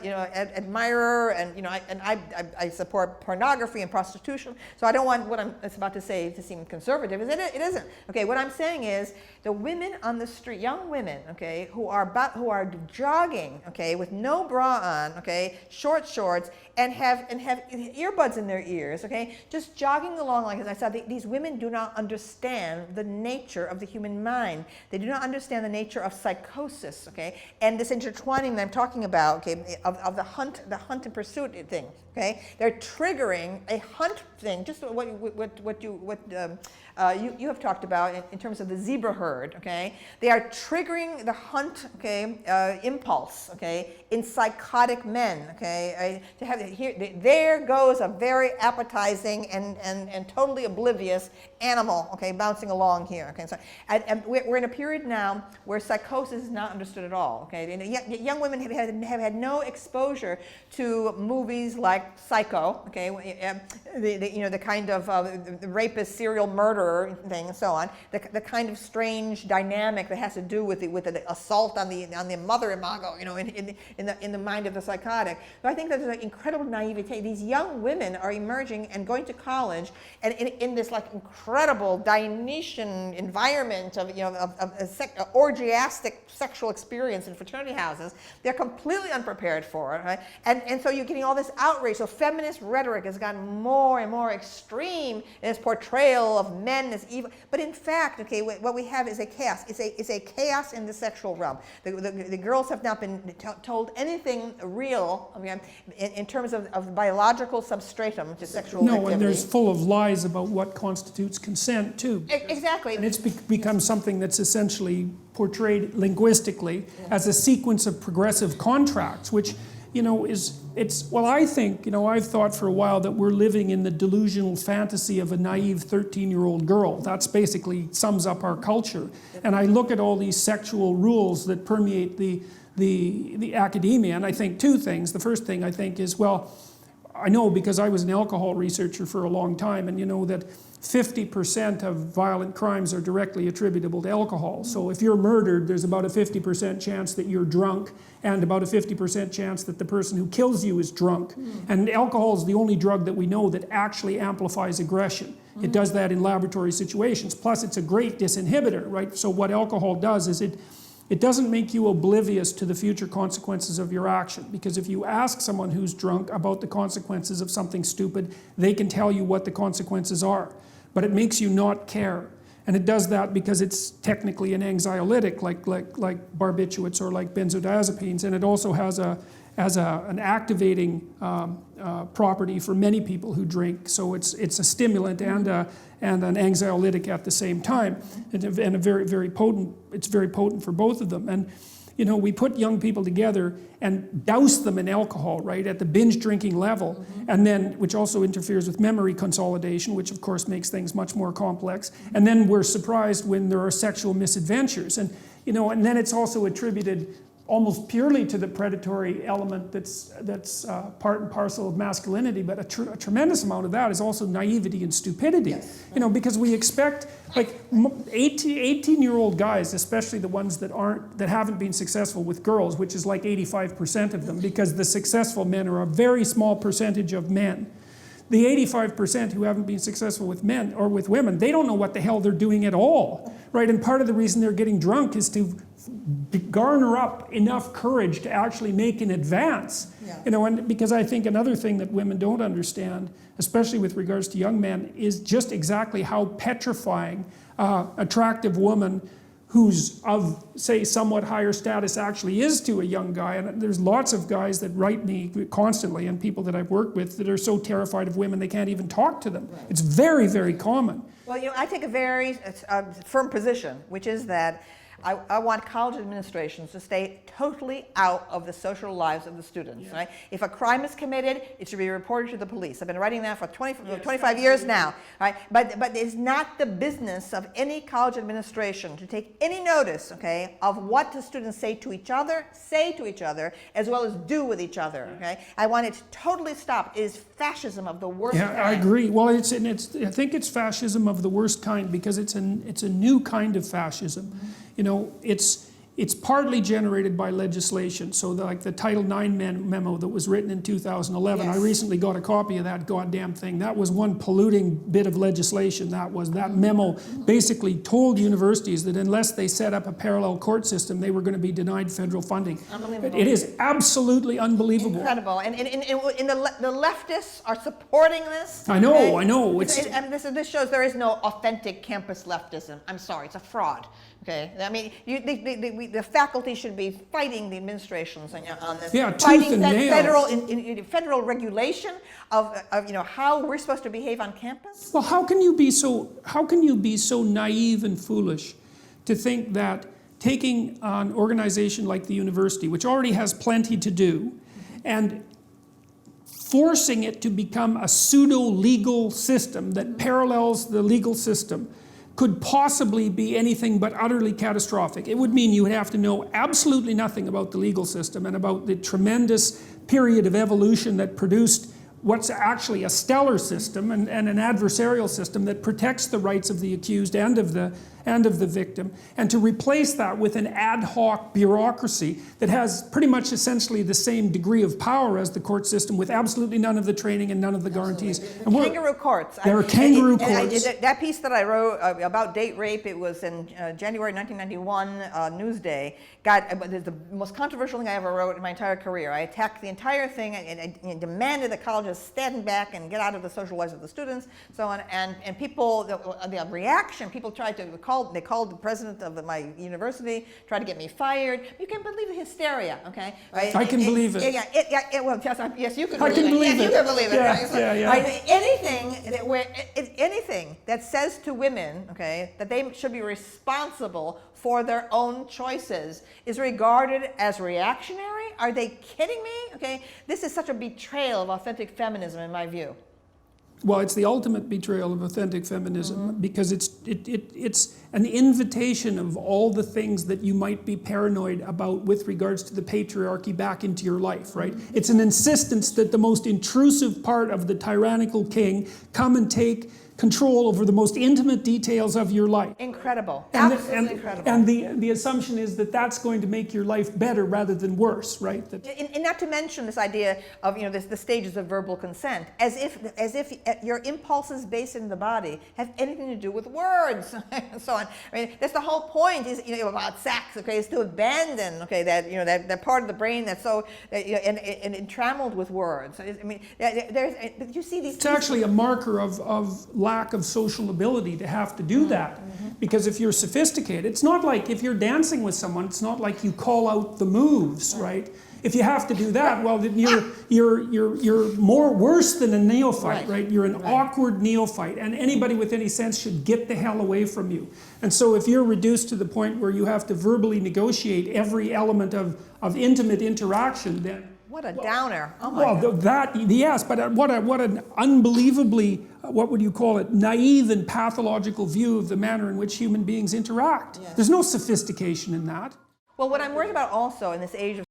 admirer, and I support pornography and prostitution. So I don't want what I'm about to say to seem conservative. It isn't. Okay, what I'm saying is the women on the street, young women, okay, who are jogging, okay, with no bra on, okay, short shorts, and have earbuds in their ears, okay, just jogging along like I said. These women do not understand the nature of the human mind. They do not understand the nature of psychosis, okay, and this intertwining that I'm talking about, okay, of the hunt and pursuit thing, okay. They're triggering a hunt thing, just what you have talked about in terms of the zebra herd, okay. They are triggering the hunt, okay, impulse, okay, in psychotic men, okay. To have here, there goes a very appetizing and totally oblivious animal, okay, bouncing along here, okay. So, and we're in a period now where psychosis is not understood at all, okay. And young women have had no exposure to movies like Psycho, okay, the kind of the rapist, serial murderer thing, and so on. The kind of strange dynamic that has to do with the assault on the mother imago, in the mind of the psychotic. So I think there's an incredible naivete. These young women are emerging and going to college, and in this like incredible Dionysian environment of orgiastic sexual experience in fraternity houses. They're completely unprepared for it, right? And so you're getting all this outrage. So feminist rhetoric has gotten more and more extreme in its portrayal of men as evil. But in fact, okay, what we have is a chaos. It's a chaos in the sexual realm. The girls have not been told anything real, okay, in terms of biological substratum to sexual activity. No, and there's full of lies about what constitutes consent too. Exactly. And it's become something that's essentially portrayed linguistically as a sequence of progressive contracts, which I think, I've thought for a while that we're living in the delusional fantasy of a naive 13-year-old girl. That's basically sums up our culture. And I look at all these sexual rules that permeate the academia, and I think two things. The first thing I think is, I know because I was an alcohol researcher for a long time, and you know that 50% of violent crimes are directly attributable to alcohol. So if you're murdered, there's about a 50% chance that you're drunk, and about a 50% chance that the person who kills you is drunk. And alcohol is the only drug that we know that actually amplifies aggression. It does that in laboratory situations. Plus, it's a great disinhibitor, right? So what alcohol does is it doesn't make you oblivious to the future consequences of your action. Because if you ask someone who's drunk about the consequences of something stupid, they can tell you what the consequences are. But it makes you not care. And it does that because it's technically an anxiolytic, like barbiturates or like benzodiazepines. And it also has an activating property for many people who drink. So it's a stimulant and an anxiolytic at the same time, and a very potent. It's very potent for both of them. And you know, we put young people together and douse them in alcohol, right, at the binge drinking level, and then, which also interferes with memory consolidation, which of course makes things much more complex. And then we're surprised when there are sexual misadventures, and you know, and then it's also attributed almost purely to the predatory element that's part and parcel of masculinity, but a tremendous amount of that is also naivety and stupidity. Yes. You know, because we expect, like 18-year-old guys, especially the ones that haven't been successful with girls, which is like 85% of them, because the successful men are a very small percentage of men. The 85% who haven't been successful with men or with women, they don't know what the hell they're doing at all, right? And part of the reason they're getting drunk is to garner up enough courage to actually make an advance. Yeah. You know, and because I think another thing that women don't understand, especially with regards to young men, is just exactly how petrifying attractive woman who's of, say, somewhat higher status actually is to a young guy. And there's lots of guys that write me constantly, and people that I've worked with, that are so terrified of women they can't even talk to them. Right. It's very, very common. Well, you know, I take a very firm position, which is that I want college administrations to stay totally out of the social lives of the students, yeah. Right? If a crime is committed, it should be reported to the police. I've been writing that for 25 years now, right? But it's not the business of any college administration to take any notice, okay, of what the students say to each other, as well as do with each other, okay? I want it to totally stop. It is fascism of the worst kind. I agree. Well, I think it's fascism of the worst kind because it's a new kind of fascism. Mm-hmm. You know, it's partly generated by legislation. So like the Title IX memo that was written in 2011, yes. I recently got a copy of that goddamn thing. That was one polluting bit of legislation. That memo basically told universities that unless they set up a parallel court system, they were going to be denied federal funding. Unbelievable. It is absolutely unbelievable. Incredible. And the leftists are supporting this. I know, okay? I know. And this shows there is no authentic campus leftism. I'm sorry, it's a fraud. Okay, I mean, the faculty should be fighting the administrations on this. Yeah, fighting that federal regulation of you know how we're supposed to behave on campus. Well, how can you be so naive and foolish to think that taking an organization like the university, which already has plenty to do, and forcing it to become a pseudo-legal system that parallels the legal system could possibly be anything but utterly catastrophic. It would mean you would have to know absolutely nothing about the legal system and about the tremendous period of evolution that produced what's actually a stellar system and an adversarial system that protects the rights of the accused and of the victim, and to replace that with an ad hoc bureaucracy that has pretty much essentially the same degree of power as the court system, with absolutely none of the training and none of the guarantees. And kangaroo courts. There are kangaroo courts. That piece that I wrote about date rape, it was in January 1991 Newsday. The most controversial thing I ever wrote in my entire career. I attacked the entire thing and demanded that colleges stand back and get out of the social lives of the students, so on. And people, the reaction, people tried to they called the president of my university, tried to get me fired. You can believe the hysteria, okay? Right? I can believe it. Well, yes, you can believe it. I can believe it. You can believe it, yeah, right? Yeah. Right? Anything that says to women, okay, that they should be responsible for their own choices is regarded as reactionary? Are they kidding me? Okay, this is such a betrayal of authentic feminism in my view. Well, it's the ultimate betrayal of authentic feminism, because it's an invitation of all the things that you might be paranoid about with regards to the patriarchy back into your life, right? It's an insistence that the most intrusive part of the tyrannical king come and take control over the most intimate details of your life. Incredible. And, Absolutely incredible. and the assumption is that that's going to make your life better rather than worse, right? That, And not to mention this idea of the stages of verbal consent, as if your impulses based in the body have anything to do with words, and so on. I mean, that's the whole point is about sex. Okay, is to abandon that part of the brain that's so and entrammelled with words. I mean, but you see these. it's actually a marker of lack of social ability to have to do that. Because if you're sophisticated, it's not like if you're dancing with someone, it's not like you call out the moves, right? If you have to do that, well, then you're more worse than a neophyte, right? You're an awkward neophyte, and anybody with any sense should get the hell away from you. And so if you're reduced to the point where you have to verbally negotiate every element of intimate interaction, then What a downer! Oh my God. well, that yes, but what an unbelievably what would you call it, naive and pathological view of the manner in which human beings interact. There's no sophistication in that. Well, what I'm worried about also in this age of